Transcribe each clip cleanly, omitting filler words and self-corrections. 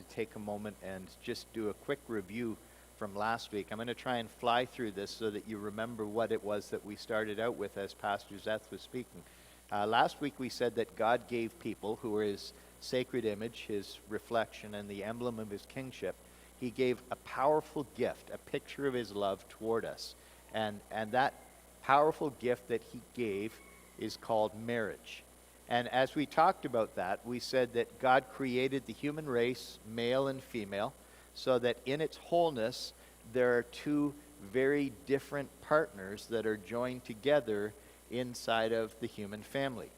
take a moment and just do a quick review from last week. I'm going to try and fly through this so that you remember what it was that we started out with as Pastor Zeth was speaking. Last week we said that God gave people, who are his sacred image, his reflection, and the emblem of his kingship, he gave a powerful gift, a picture of his love toward us. And that powerful gift that he gave is called marriage. And as we talked about that, we said that God created the human race, male and female, so that in its wholeness, there are two very different partners that are joined together inside of the human family.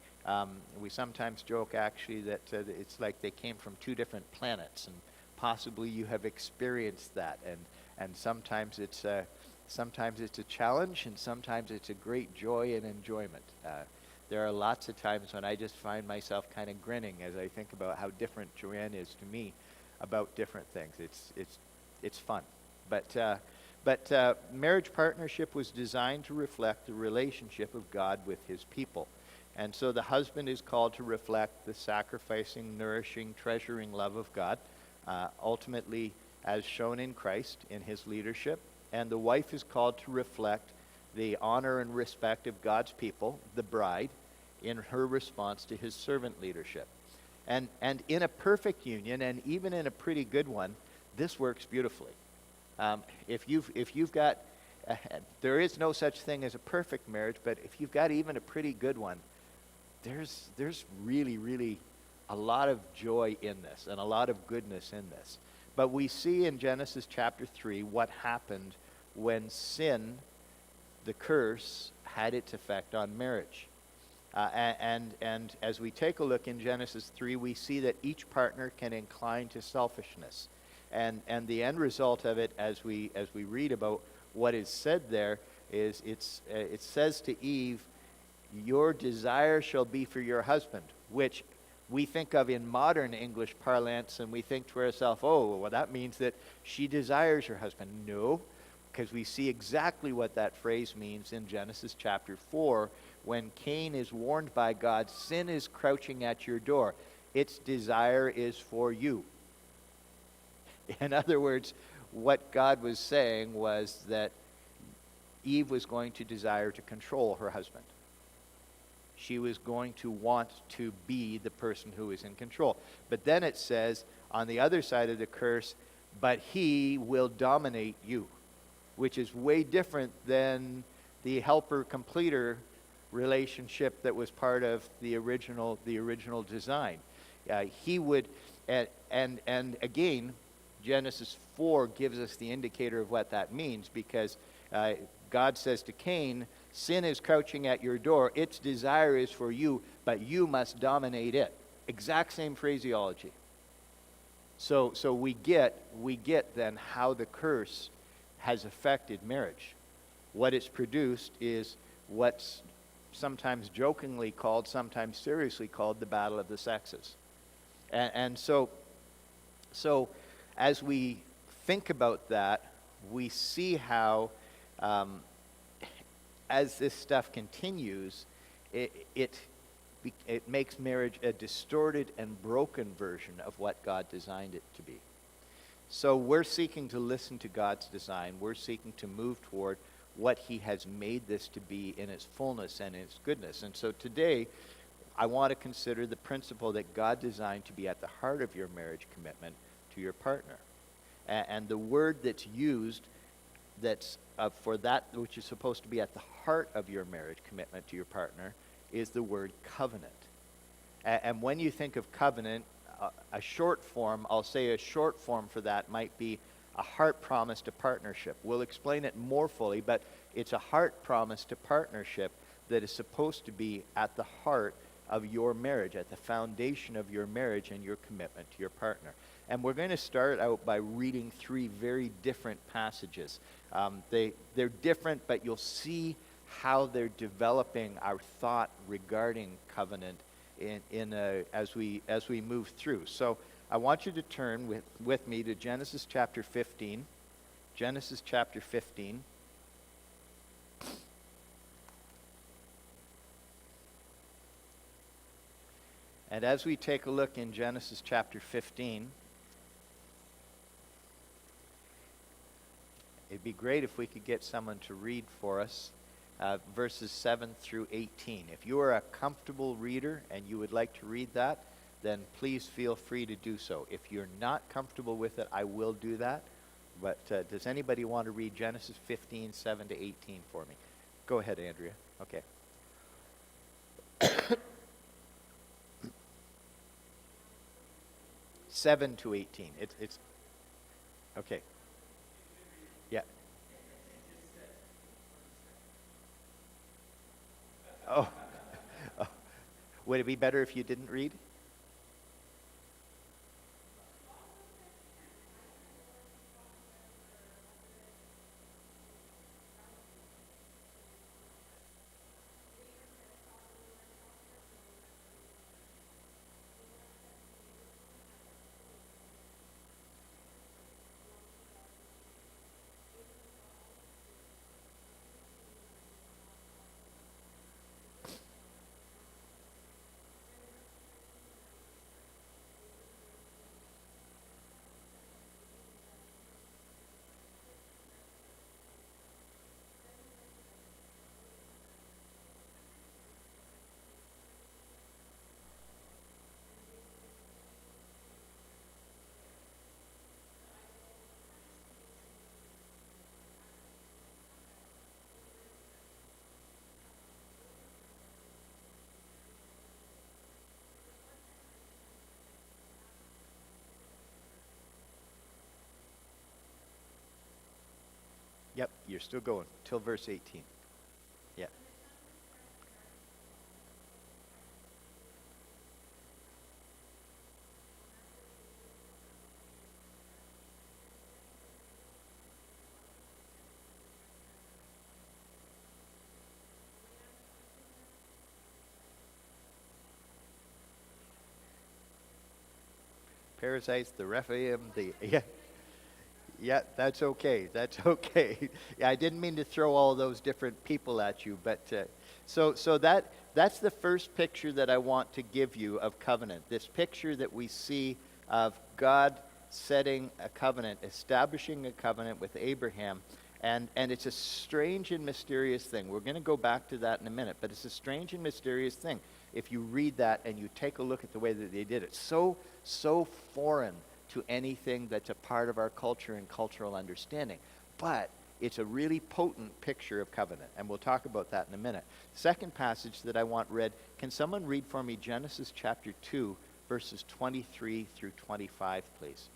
We sometimes joke, actually, that it's like they came from two different planets, and possibly you have experienced that. And sometimes it's a challenge, and sometimes it's a great joy and enjoyment. There are lots of times when I just find myself kind of grinning as I think about how different Joanne is to me about different things. It's fun. But marriage partnership was designed to reflect the relationship of God with his people. And so the husband is called to reflect the sacrificing, nourishing, treasuring love of God, ultimately as shown in Christ in his leadership. And the wife is called to reflect the honor and respect of God's people, the bride, in her response to his servant leadership. And in a perfect union, and even in a pretty good one, this works beautifully. If you've got, there is no such thing as a perfect marriage, but if you've got even a pretty good one, there's really, really a lot of joy in this and a lot of goodness in this. But we see in Genesis chapter 3 what happened when sin, the curse, had its effect on marriage. And as we take a look in Genesis 3, we see that each partner can incline to selfishness. And the end result of it, as we read about what is said there, is it says to Eve, "Your desire shall be for your husband," which we think of in modern English parlance, and we think to ourselves, oh, well, that means that she desires her husband. No, because we see exactly what that phrase means in Genesis chapter 4, when Cain is warned by God, sin is crouching at your door. Its desire is for you. In other words, what God was saying was that Eve was going to desire to control her husband. She was going to want to be the person who is in control. But then it says, on the other side of the curse, but he will dominate you, which is way different than the helper-completer relationship that was part of the original design. He would, and again, Genesis 4 gives us the indicator of what that means, because God says to Cain, sin is crouching at your door. Its desire is for you, but you must dominate it. Exact same phraseology. So we get then how the curse has affected marriage. What it's produced is what's sometimes jokingly called, sometimes seriously called, the battle of the sexes. And so as we think about that, we see how as this stuff continues, it makes marriage a distorted and broken version of what God designed it to be. So we're seeking to listen to God's design. We're seeking to move toward what he has made this to be in its fullness and its goodness. And so today, I want to consider the principle that God designed to be at the heart of your marriage commitment to your partner. And the word that's used that's for that which is supposed to be at the heart of your marriage commitment to your partner is the word covenant. And when you think of covenant, a short form for that might be a heart promise to partnership. We'll explain it more fully, but it's a heart promise to partnership that is supposed to be at the heart of your marriage, at the foundation of your marriage and your commitment to your partner. And we're going to start out by reading three very different passages. They're different, but you'll see how they're developing our thought regarding covenant as we move through. So I want you to turn with me to Genesis chapter 15. Genesis chapter 15. And as we take a look in Genesis chapter 15, It'd be great if we could get someone to read for us verses 7 through 18. If you are a comfortable reader and you would like to read that, then please feel free to do so. If you're not comfortable with it, I will do that. But does anybody want to read Genesis 15, 7 to 18 for me? Go ahead, Andrea. Okay. 7 to 18. It's okay. Yeah. Oh. Oh. Would it be better if you didn't read? Yep, you're still going till verse 18. Yeah. Perizzites, the Rephaim, the yeah. Yeah, that's okay. That's okay. Yeah, I didn't mean to throw all those different people at you, but so that's the first picture that I want to give you of covenant. This picture that we see of God setting a covenant, establishing a covenant with Abraham, and it's a strange and mysterious thing. We're going to go back to that in a minute, but it's a strange and mysterious thing. If you read that and you take a look at the way that they did it, so foreign to anything that's a part of our culture and cultural understanding. But it's a really potent picture of covenant, and we'll talk about that in a minute. Second passage that I want read, can someone read for me Genesis chapter 2, verses 23 through 25, please?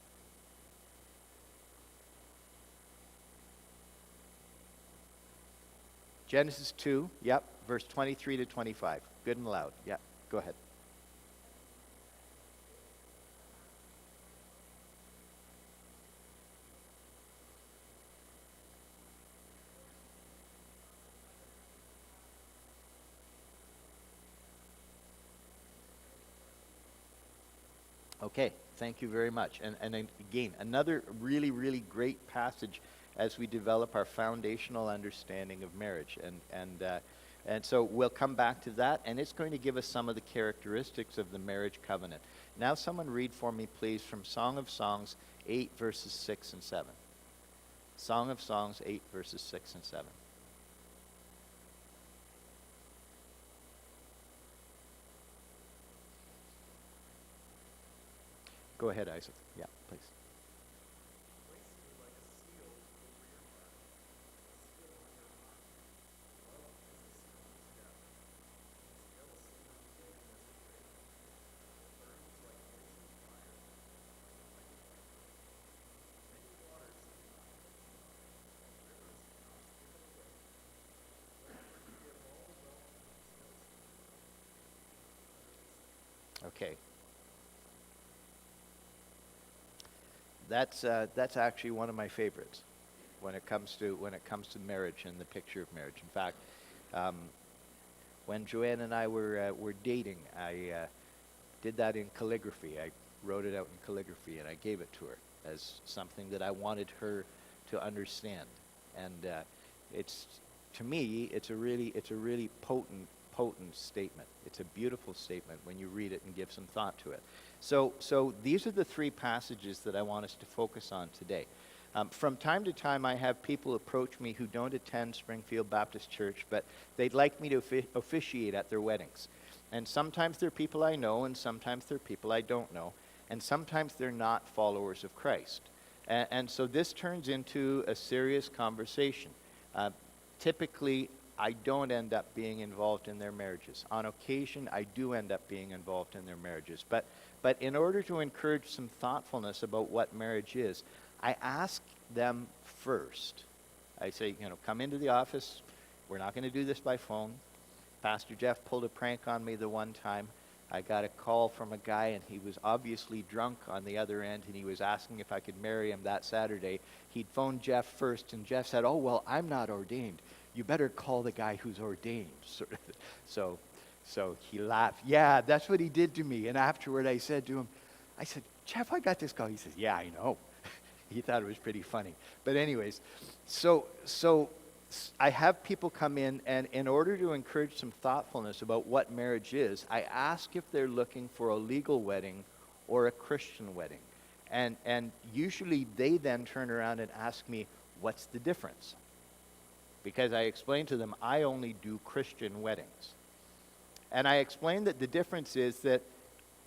Genesis 2, yep, verse 23 to 25. Good and loud. Yeah, go ahead. Okay, thank you very much. And again, another really, really great passage as we develop our foundational understanding of marriage. And so we'll come back to that, and it's going to give us some of the characteristics of the marriage covenant. Now someone read for me, please, from Song of Songs 8, verses 6 and 7. Song of Songs 8, verses 6 and 7. Go ahead, Isaac. Yeah, please. Okay. That's actually one of my favorites when it comes to marriage and the picture of marriage. In fact, um, when Joanne and I were dating, I did that in calligraphy. I wrote it out in calligraphy and I gave it to her as something that I wanted her to understand. And it's to me, it's a really potent statement. It's a beautiful statement when you read it and give some thought to it. So these are the three passages that I want us to focus on today. From time to time, I have people approach me who don't attend Springfield Baptist Church, but they'd like me to officiate at their weddings. And sometimes they're people I know, and sometimes they're people I don't know. And sometimes they're not followers of Christ. And so this turns into a serious conversation. Typically, I don't end up being involved in their marriages. On occasion, I do end up being involved in their marriages. But in order to encourage some thoughtfulness about what marriage is, I ask them first. I say, come into the office. We're not going to do this by phone. Pastor Jeff pulled a prank on me the one time. I got a call from a guy, and he was obviously drunk on the other end, and he was asking if I could marry him that Saturday. He'd phoned Jeff first, and Jeff said, "Oh, well, I'm not ordained. You better call the guy who's ordained." So he laughed. Yeah, that's what he did to me. And afterward, I said, "Jeff, I got this call." He says, "Yeah, I know." He thought it was pretty funny. But anyways, so I have people come in, and in order to encourage some thoughtfulness about what marriage is, I ask if they're looking for a legal wedding or a Christian wedding. And usually they then turn around and ask me, what's the difference? Because I explain to them, I only do Christian weddings. And I explain that the difference is that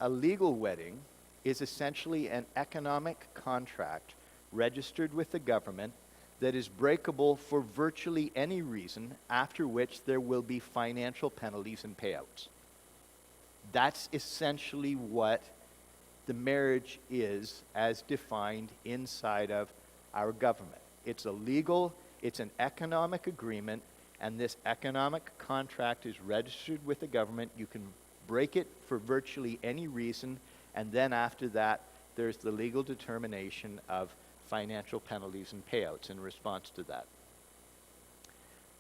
a legal wedding is essentially an economic contract registered with the government that is breakable for virtually any reason, after which there will be financial penalties and payouts. That's essentially what the marriage is as defined inside of our government. It's an economic agreement, and this economic contract is registered with the government. You can break it for virtually any reason, and then after that, there's the legal determination of financial penalties and payouts in response to that.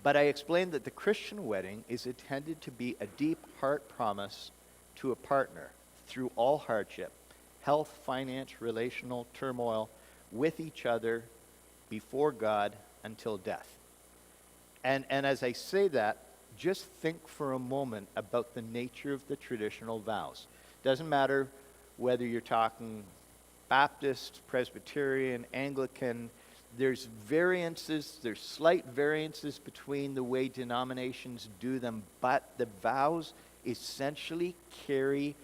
But I explained that the Christian wedding is intended to be a deep heart promise to a partner through all hardship, health, finance, relational turmoil, with each other, before God, until death. And as I say that, just think for a moment about the nature of the traditional vows. Doesn't matter whether you're talking Baptist, Presbyterian, Anglican, there's slight variances between the way denominations do them, but the vows essentially carry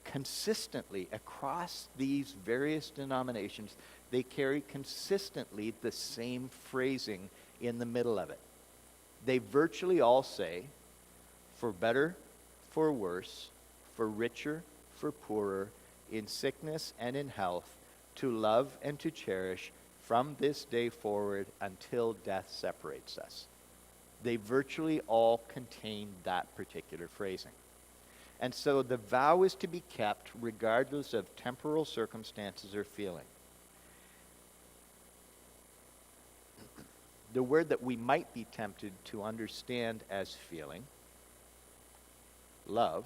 consistently across these various denominations. They carry consistently the same phrasing in the middle of it. They virtually all say, for better, for worse, for richer, for poorer, in sickness and in health, to love and to cherish from this day forward until death separates us. They virtually all contain that particular phrasing. And so the vow is to be kept regardless of temporal circumstances or feeling. The word that we might be tempted to understand as feeling, love,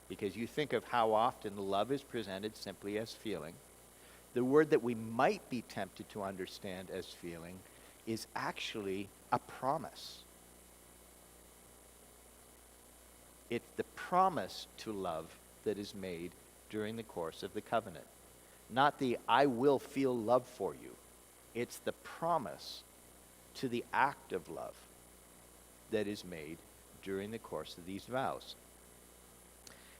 because you think of how often love is presented simply as feeling. The word that we might be tempted to understand as feeling is actually a promise. It's the promise to love that is made during the course of the covenant. Not the "I will feel love for you." It's the promise to the act of love that is made during the course of these vows.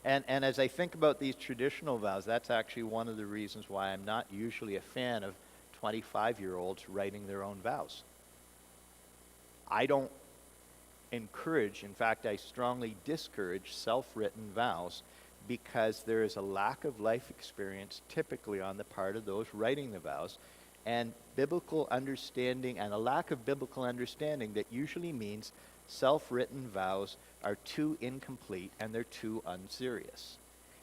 And as I think about these traditional vows, that's actually one of the reasons why I'm not usually a fan of 25-year-olds writing their own vows. I don't encourage, in fact, I strongly discourage self-written vows, because there is a lack of life experience typically on the part of those writing the vows, and biblical understanding, and a lack of biblical understanding that usually means self-written vows are too incomplete and they're too unserious.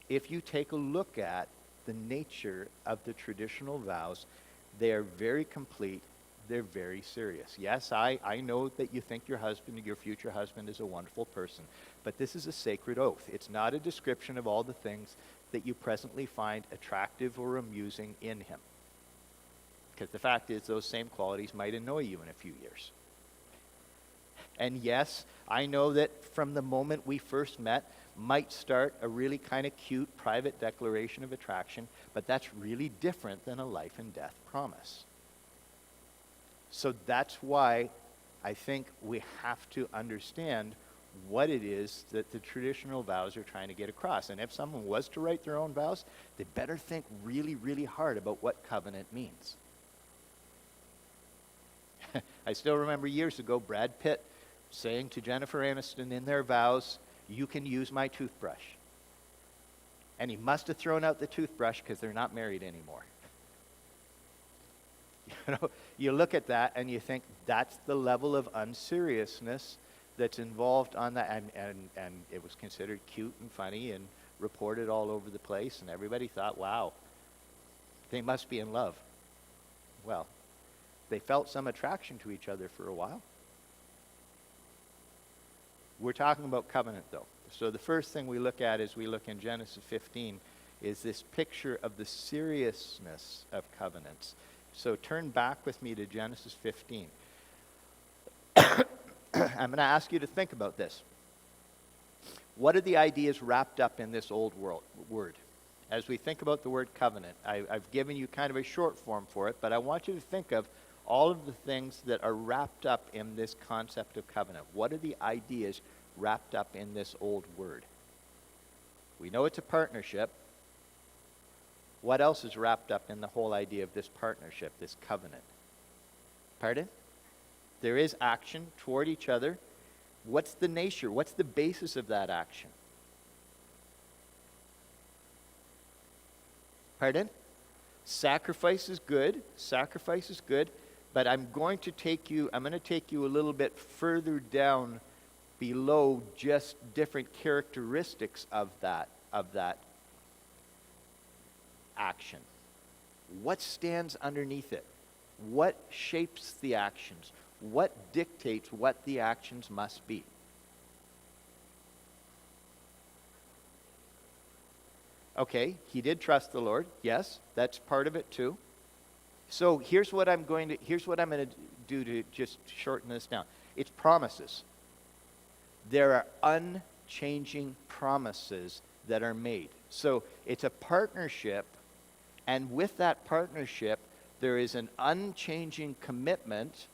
If you take a look at the nature of the traditional vows, they are very complete, they're very serious. Yes, I know that you think your future husband is a wonderful person, but this is a sacred oath. It's not a description of all the things that you presently find attractive or amusing in him. Because the fact is, those same qualities might annoy you in a few years. And yes, I know that from the moment we first met might start a really kind of cute private declaration of attraction, but that's really different than a life and death promise. So that's why I think we have to understand what it is that the traditional vows are trying to get across. And if someone was to write their own vows, they better think really, really hard about what covenant means. I still remember years ago Brad Pitt saying to Jennifer Aniston in their vows, "You can use my toothbrush." And he must have thrown out the toothbrush because they're not married anymore. You look at that and you think that's the level of unseriousness that's involved on that. And it was considered cute and funny and reported all over the place. And everybody thought, wow, they must be in love. Well, they felt some attraction to each other for a while. We're talking about covenant, though. So the first thing we look at as we look in Genesis 15 is this picture of the seriousness of covenants. So turn back with me to Genesis 15. I'm going to ask you to think about this. What are the ideas wrapped up in this old word? As we think about the word covenant, I've given you kind of a short form for it, but I want you to think of all of the things that are wrapped up in this concept of covenant. What are the ideas wrapped up in this old word? We know it's a partnership. What else is wrapped up in the whole idea of this partnership, this covenant? Pardon? There is action toward each other. What's the nature? What's the basis of that action? Pardon? Sacrifice is good. Sacrifice is good. But I'm going to take you a little bit further down below just different characteristics of that action. What stands underneath it? What shapes the actions? What dictates what the actions must be? Okay, he did trust the Lord. Yes, that's part of it too. So here's what I'm going to do to just shorten this down. It's promises. There are unchanging promises that are made. So it's a partnership, and with that partnership, there is an unchanging commitment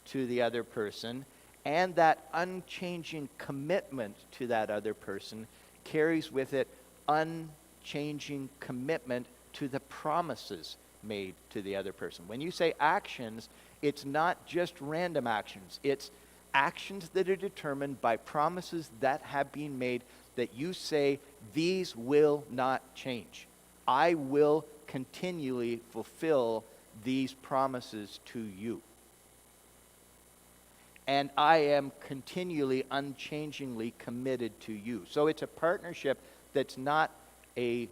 to the other person, and that unchanging commitment to that other person carries with it unchanging commitment to the promises made to the other person. When you say actions, it's not just random actions. It's actions that are determined by promises that have been made that you say, these will not change. I will continually fulfill these promises to you. And I am continually, unchangingly committed to you. So it's a partnership that's not a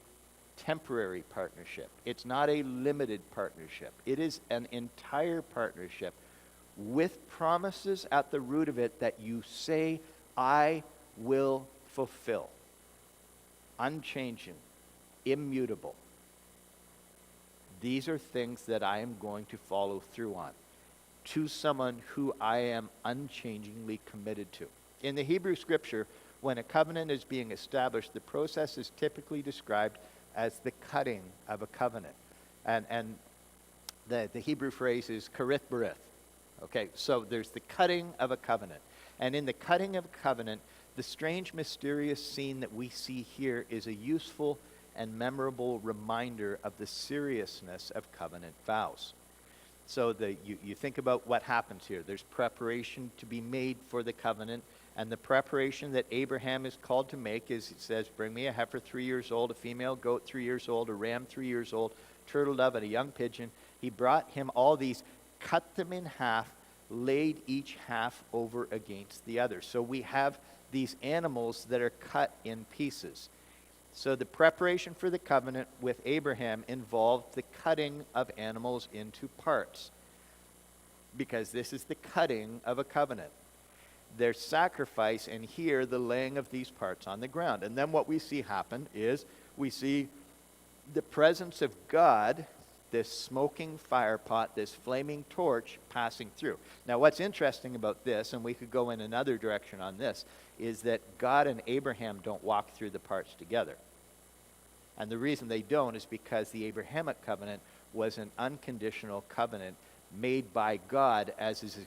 temporary partnership. It's not a limited partnership. It is an entire partnership with promises at the root of it that you say, I will fulfill. Unchanging, immutable. These are things that I am going to follow through on to someone who I am unchangingly committed to. In the Hebrew scripture, when a covenant is being established, the process is typically described as the cutting of a covenant. And the Hebrew phrase is karith barith. Okay, so there's the cutting of a covenant. And in the cutting of a covenant, the strange, mysterious scene that we see here is a useful and memorable reminder of the seriousness of covenant vows. So you think about what happens here. There's preparation to be made for the covenant, and the preparation that Abraham is called to make is, it says, bring me a heifer 3 years old, a female goat 3 years old, a ram 3 years old, turtle dove, and a young pigeon. He brought him all these, cut them in half, laid each half over against the other. So we have these animals that are cut in pieces. So the preparation for the covenant with Abraham involved the cutting of animals into parts, because this is the cutting of a covenant. There's sacrifice, and here the laying of these parts on the ground. And then what we see happen is we see the presence of God, this smoking fire pot, this flaming torch passing through. Now what's interesting about this, and we could go in another direction on this, is that God and Abraham don't walk through the parts together. And the reason they don't is because the Abrahamic covenant was an unconditional covenant made by God, as is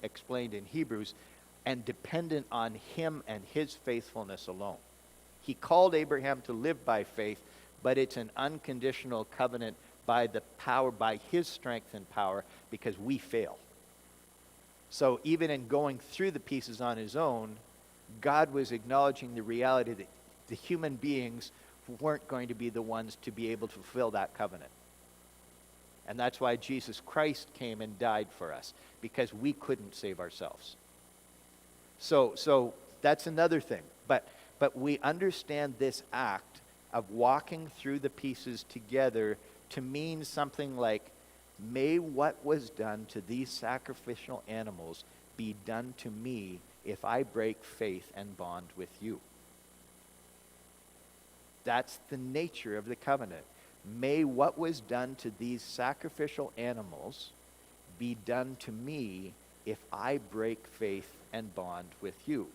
explained in Hebrews, and dependent on him and his faithfulness alone. He called Abraham to live by faith, but it's an unconditional covenant by the power, by his strength and power, because we fail. So even in going through the pieces on his own, God was acknowledging the reality that the human beings weren't going to be the ones to be able to fulfill that covenant. And that's why Jesus Christ came and died for us, because we couldn't save ourselves. So that's another thing. But we understand this act of walking through the pieces together to mean something like, may what was done to these sacrificial animals be done to me if I break faith and bond with you. That's the nature of the covenant. May what was done to these sacrificial animals be done to me if I break faith and bond with you.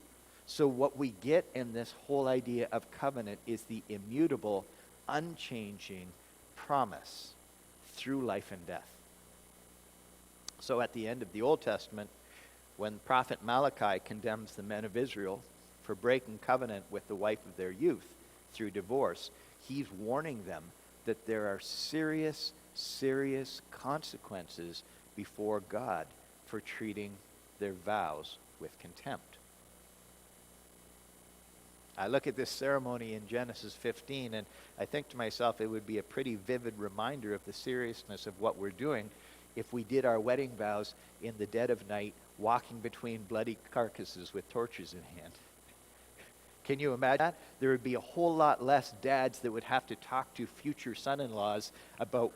So what we get in this whole idea of covenant is the immutable, unchanging promise through life and death. So at the end of the Old Testament, when prophet Malachi condemns the men of Israel for breaking covenant with the wife of their youth through divorce, he's warning them that there are serious, serious consequences before God for treating their vows with contempt. I look at this ceremony in Genesis 15, and I think to myself it would be a pretty vivid reminder of the seriousness of what we're doing if we did our wedding vows in the dead of night, walking between bloody carcasses with torches in hand. Can you imagine that? There would be a whole lot less dads that would have to talk to future son-in-laws about,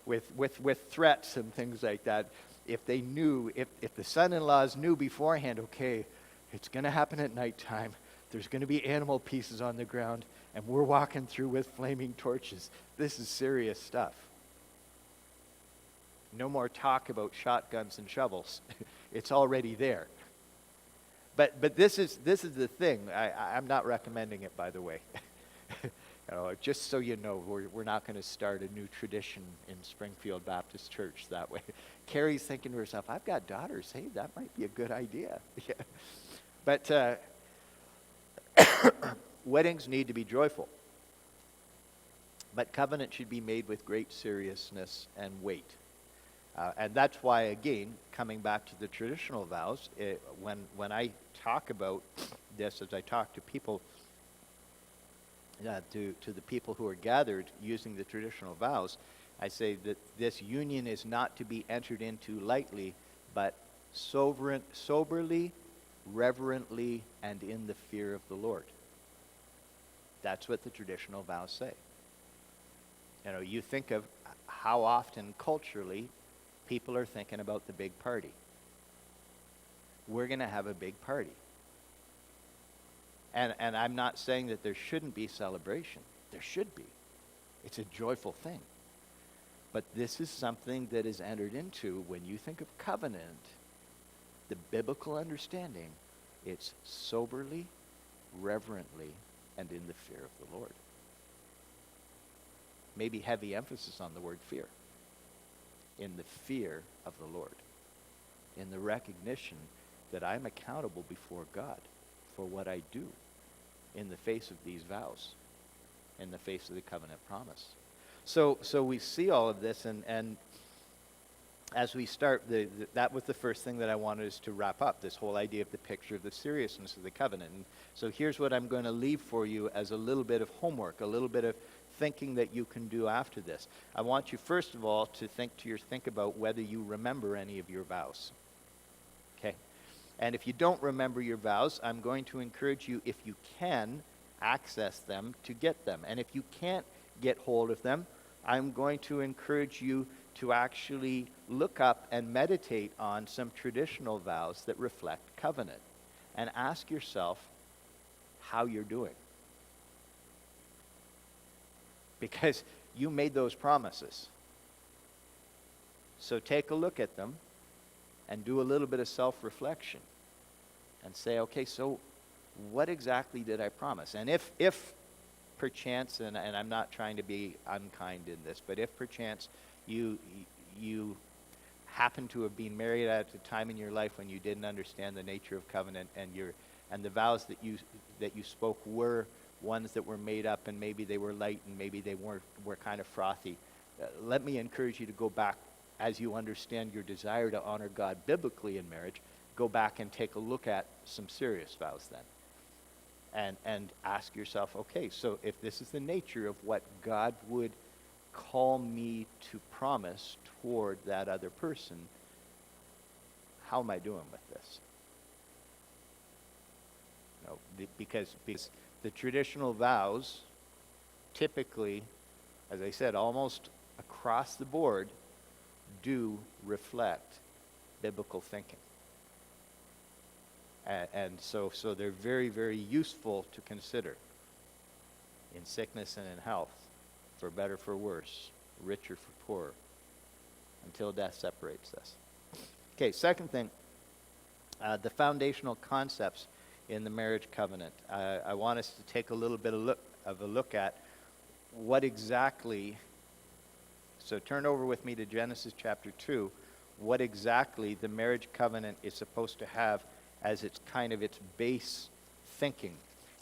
with threats and things like that. If they knew, if the son-in-laws knew beforehand, okay, it's going to happen at nighttime. There's going to be animal pieces on the ground, and we're walking through with flaming torches. This is serious stuff. No more talk about shotguns and shovels. It's already there. But this is the thing. I'm not recommending it, by the way. Just so you know, we're not going to start a new tradition in Springfield Baptist Church that way. Carrie's thinking to herself, I've got daughters. Hey, that might be a good idea. Yeah. But weddings need to be joyful. But covenant should be made with great seriousness and weight. And that's why, again, coming back to the traditional vows, when I talk about this, as I talk to people, to the people who are gathered using the traditional vows, I say that this union is not to be entered into lightly, but soberly, reverently, and in the fear of the Lord. That's what the traditional vows say. You think of how often culturally people are thinking about the big party. We're going to have a big party. And I'm not saying that there shouldn't be celebration. There should be. It's a joyful thing. But this is something that is entered into when you think of covenant, the biblical understanding, it's soberly, reverently, and in the fear of the Lord. Maybe heavy emphasis on the word fear. In the fear of the Lord. In the recognition that I'm accountable before God for what I do in the face of these vows, in the face of the covenant promise. So we see all of this, and as we start, that was the first thing that I wanted us to wrap up, this whole idea of the picture of the seriousness of the covenant. And so here's what I'm going to leave for you as a little bit of homework, a little bit of thinking that you can do after this. I want you, first of all, to think about whether you remember any of your vows. Okay? And if you don't remember your vows, I'm going to encourage you, if you can, access them to get them. And if you can't get hold of them, I'm going to encourage you to actually look up and meditate on some traditional vows that reflect covenant. And ask yourself how you're doing. Because you made those promises. So take a look at them and do a little bit of self-reflection. And say, okay, so what exactly did I promise? And if perchance, and I'm not trying to be unkind in this, but if perchance you you happen to have been married at a time in your life when you didn't understand the nature of covenant, and the vows that you spoke were ones that were made up, and maybe they were light and maybe they were kind of frothy. Let me encourage you to go back as you understand your desire to honor God biblically in marriage. Go back and take a look at some serious vows then. And ask yourself, okay, so if this is the nature of what God would call me to promise toward that other person, how am I doing with this? Because the traditional vows typically, as I said, almost across the board, do reflect biblical thinking. And so they're very, very useful to consider in sickness and in health, for better, for worse, richer, for poorer, until death separates us. Okay, second thing, the foundational concepts in the marriage covenant. I want us to take a little bit of a look at what exactly, so turn over with me to Genesis chapter 2, what exactly the marriage covenant is supposed to have as its kind of its base thinking.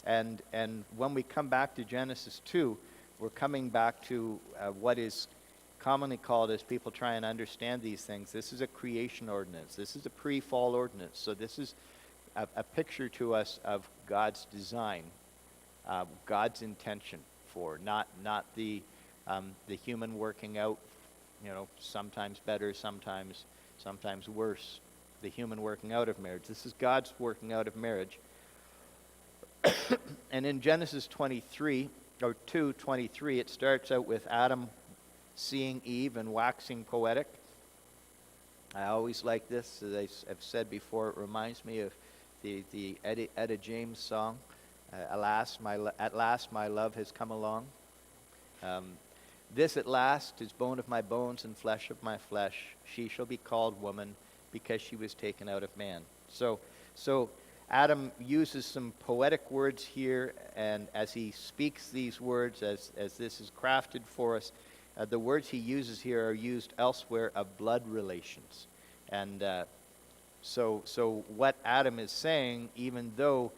And when we come back to Genesis 2, we're coming back to what is commonly called, as people try and understand these things, this is a creation ordinance. This is a pre-fall ordinance. So this is a picture to us of God's design, God's intention for, not the human working out, sometimes better, sometimes worse, the human working out of marriage. This is God's working out of marriage. And in Genesis 23, or 2:23, it starts out with Adam seeing Eve and waxing poetic. I always like this. As I've said before, it reminds me of the Etta James song, At last my love has come along. This at last is bone of my bones and flesh of my flesh. She shall be called woman, because she was taken out of man. So Adam uses some poetic words here, and as he speaks these words, as this is crafted for us, the words he uses here are used elsewhere of blood relations. And so what Adam is saying, even though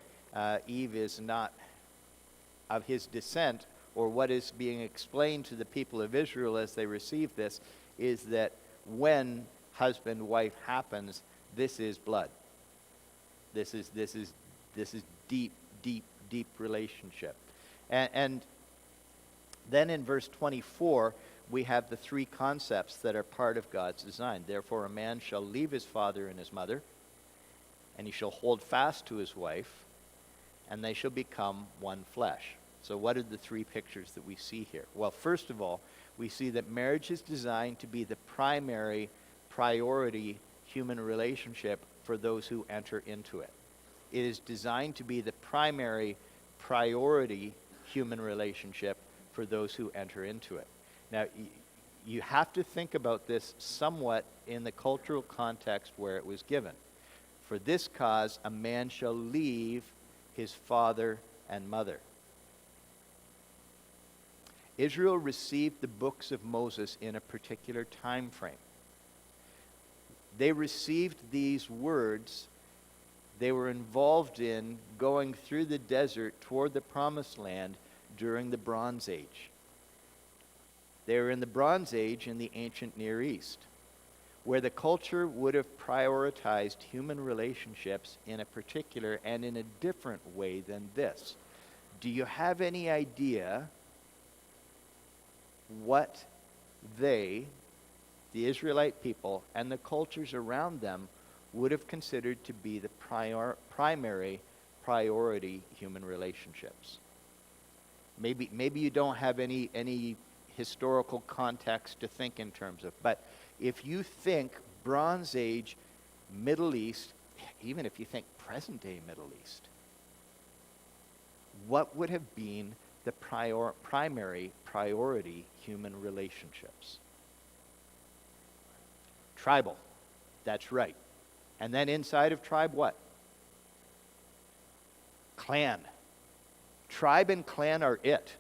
Eve is not of his descent, or what is being explained to the people of Israel as they receive this, is that when husband-wife happens, this is blood. This is deep relationship. And then in verse 24, we have the three concepts that are part of God's design. Therefore, a man shall leave his father and his mother, and he shall hold fast to his wife, and they shall become one flesh. So what are the three pictures that we see here? Well, first of all, we see that marriage is designed to be the primary priority human relationship for those who enter into it. It is designed to be the primary priority human relationship for those who enter into it. Now, you have to think about this somewhat in the cultural context where it was given. For this cause, a man shall leave his father and mother. Israel received the books of Moses in a particular time frame. They received these words. They were involved in going through the desert toward the promised land during the Bronze Age. They were in the Bronze Age in the ancient Near East, where the culture would have prioritized human relationships in a particular and in a different way than this. Do you have any idea what they, the Israelite people, and the cultures around them would have considered to be the primary priority human relationships? Maybe you don't have any historical context to think in terms of, but if you think Bronze Age, Middle East, even if you think present-day Middle East, what would have been the primary priority human relationships? Tribal. That's right. And then inside of tribe, what? Clan. Tribe and clan are it.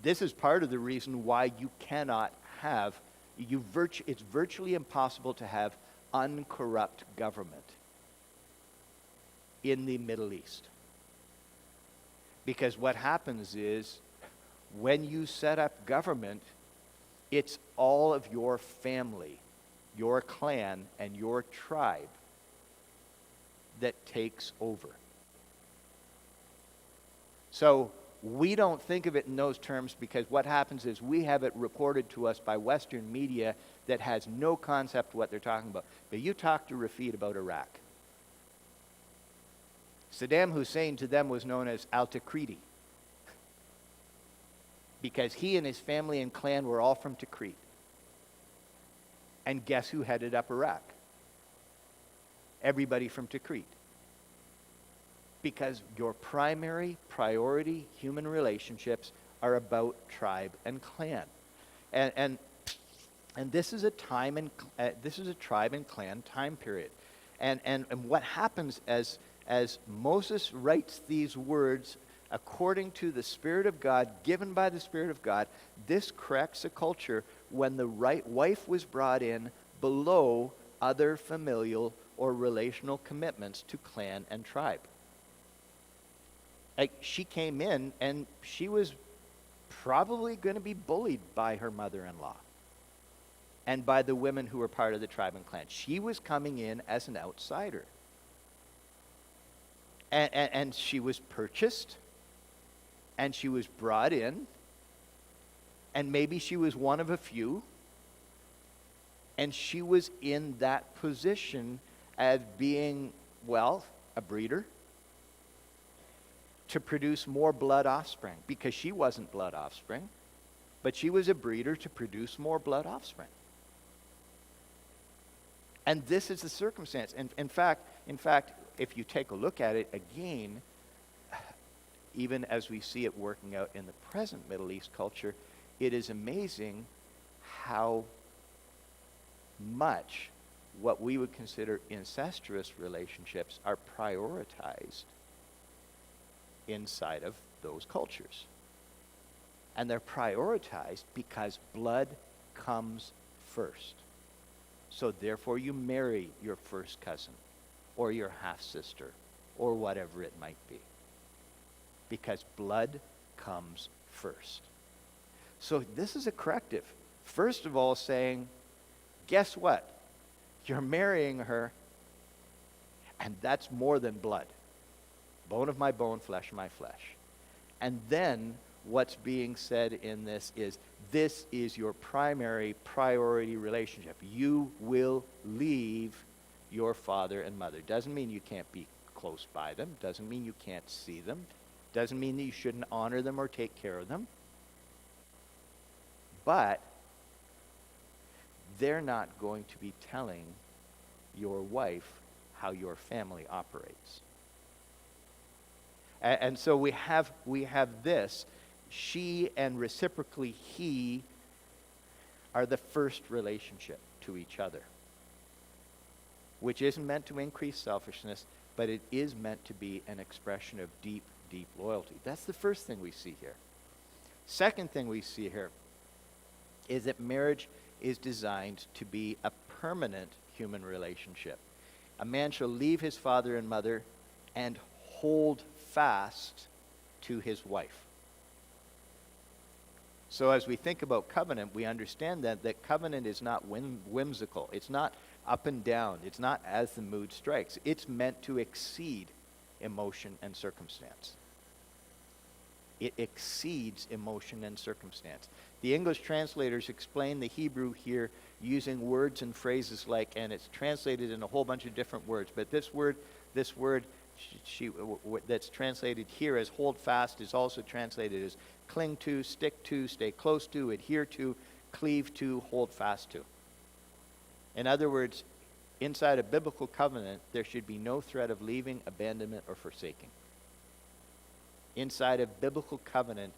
This is part of the reason why you cannot have It's virtually impossible to have uncorrupt government in the Middle East. Because what happens is, when you set up government, it's all of your family, your clan, and your tribe that takes over. So we don't think of it in those terms, because what happens is we have it reported to us by Western media that has no concept of what they're talking about. But you talk to Rafid about Iraq. Saddam Hussein to them was known as Al-Takriti, because he and his family and clan were all from Tikrit. And guess who headed up Iraq? Everybody from Tikrit. Because your primary priority human relationships are about tribe and clan. And this is a tribe and clan time period. And what happens as Moses writes these words according to the Spirit of God, given by the Spirit of God, this corrects a culture when the right wife was brought in below other familial or relational commitments to clan and tribe. Like, she came in and she was probably going to be bullied by her mother-in-law and by the women who were part of the tribe and clan. She was coming in as an outsider. And she was purchased, and she was brought in, and maybe she was one of a few, and she was in that position as being, well, a breeder to produce more blood offspring, because she wasn't blood offspring, but she was a breeder to produce more blood offspring. And this is the circumstance. And in fact, if you take a look at it again, even as we see it working out in the present Middle East culture, it is amazing how much what we would consider incestuous relationships are prioritized inside of those cultures. And they're prioritized because blood comes first. So therefore you marry your first cousin or your half-sister or whatever it might be, because blood comes first. So this is a corrective. First of all, saying, guess what? You're marrying her, and that's more than blood. Bone of my bone, flesh of my flesh. And then what's being said in this is your primary priority relationship. You will leave your father and mother. Doesn't mean you can't be close by them. Doesn't mean you can't see them. Doesn't mean that you shouldn't honor them or take care of them. But they're not going to be telling your wife how your family operates. And so we have this. She and reciprocally he are the first relationship to each other, which isn't meant to increase selfishness, but it is meant to be an expression of deep, deep loyalty. That's the first thing we see here. Second thing we see here is that marriage is designed to be a permanent human relationship. A man shall leave his father and mother and hold fast to his wife. So as we think about covenant, we understand that covenant is not whimsical. It's not up and down. It's not as the mood strikes. It's meant to exceed emotion and circumstance. It exceeds emotion and circumstance. The English translators explain the Hebrew here using words and phrases like, and it's translated in a whole bunch of different words, but this word that's translated here as hold fast is also translated as cling to, stick to, stay close to, adhere to, cleave to, hold fast to. In other words, inside a biblical covenant, there should be no threat of leaving, abandonment, or forsaking. Inside a biblical covenant,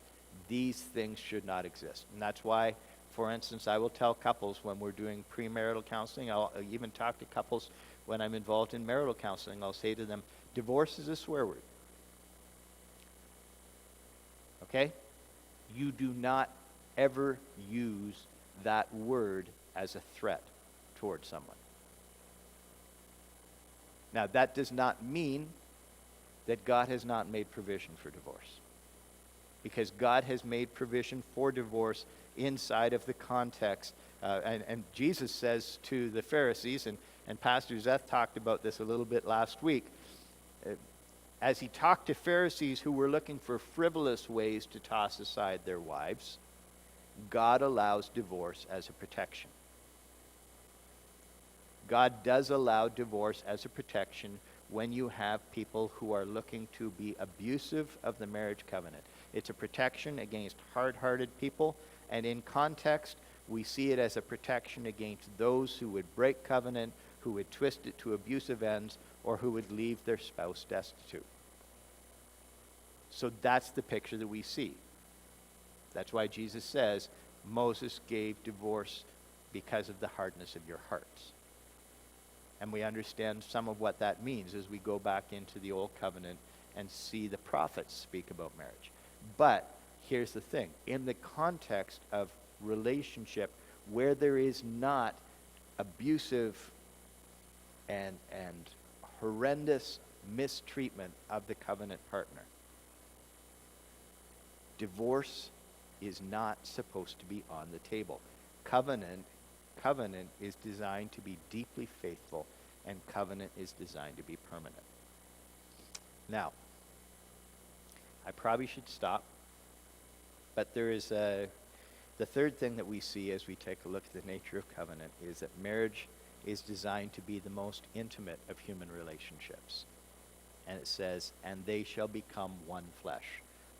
these things should not exist. And that's why, for instance, I will tell couples when we're doing premarital counseling, I'll even talk to couples when I'm involved in marital counseling, I'll say to them, divorce is a swear word. Okay? You do not ever use that word as a threat toward someone. Now, that does not mean that God has not made provision for divorce, because God has made provision for divorce inside of the context. And Jesus says to the Pharisees, and Pastor Zeth talked about this a little bit last week, as he talked to Pharisees who were looking for frivolous ways to toss aside their wives, God allows divorce as a protection. God does allow divorce as a protection when you have people who are looking to be abusive of the marriage covenant. It's a protection against hard-hearted people, and in context, we see it as a protection against those who would break covenant, who would twist it to abusive ends, or who would leave their spouse destitute. So that's the picture that we see. That's why Jesus says, Moses gave divorce because of the hardness of your hearts. And we understand some of what that means as we go back into the Old Covenant and see the prophets speak about marriage. But here's the thing. In the context of relationship where there is not abusive and horrendous mistreatment of the covenant partner, divorce is not supposed to be on the table. Covenant is designed to be deeply faithful, and covenant is designed to be permanent. Now, I probably should stop, but there is the third thing that we see as we take a look at the nature of covenant is that marriage is designed to be the most intimate of human relationships. And it says, and they shall become one flesh.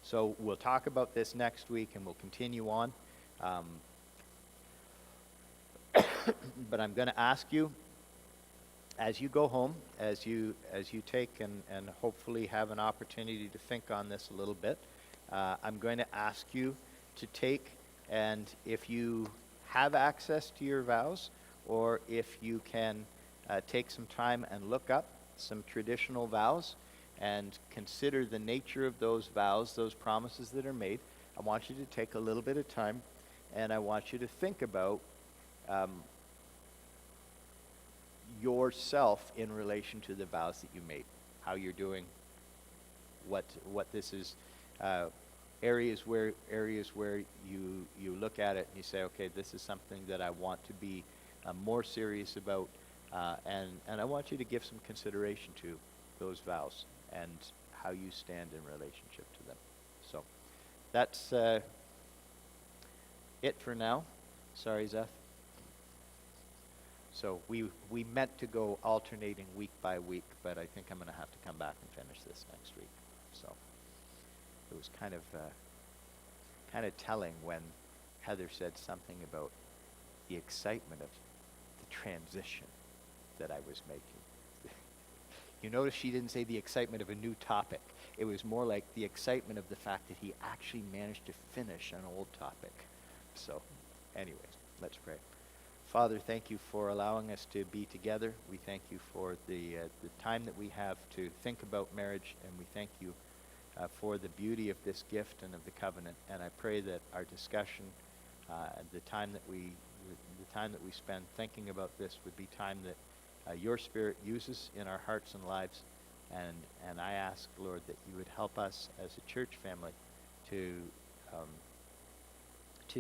So we'll talk about this next week, and we'll continue on. But I'm going to ask you, as you go home, as you take and hopefully have an opportunity to think on this a little bit, I'm going to ask you to take, and if you have access to your vows, or if you can take some time and look up some traditional vows and consider the nature of those vows, those promises that are made, I want you to take a little bit of time, and I want you to think about yourself in relation to the vows that you made, how you're doing, what this is, areas where you look at it and you say, okay, this is something that I want to be more serious about, and I want you to give some consideration to those vows and how you stand in relationship to them. So that's it for now. Sorry, Zeth. So we meant to go alternating week by week, but I think I'm going to have to come back and finish this next week. So it was kind of telling when Heather said something about the excitement of the transition that I was making. You notice she didn't say the excitement of a new topic. It was more like the excitement of the fact that he actually managed to finish an old topic. So anyways, let's pray. Father, thank you for allowing us to be together. We thank you for the time that we have to think about marriage, and we thank you for the beauty of this gift and of the covenant. And I pray that our discussion, the time that we spend thinking about this, would be time that your Spirit uses in our hearts and lives. And I ask, Lord, that you would help us as a church family to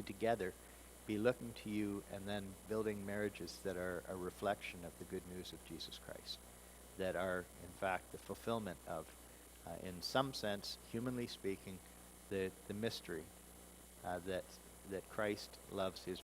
together be looking to you and then building marriages that are a reflection of the good news of Jesus Christ, that are, in fact, the fulfillment of, in some sense, humanly speaking, the mystery that Christ loves his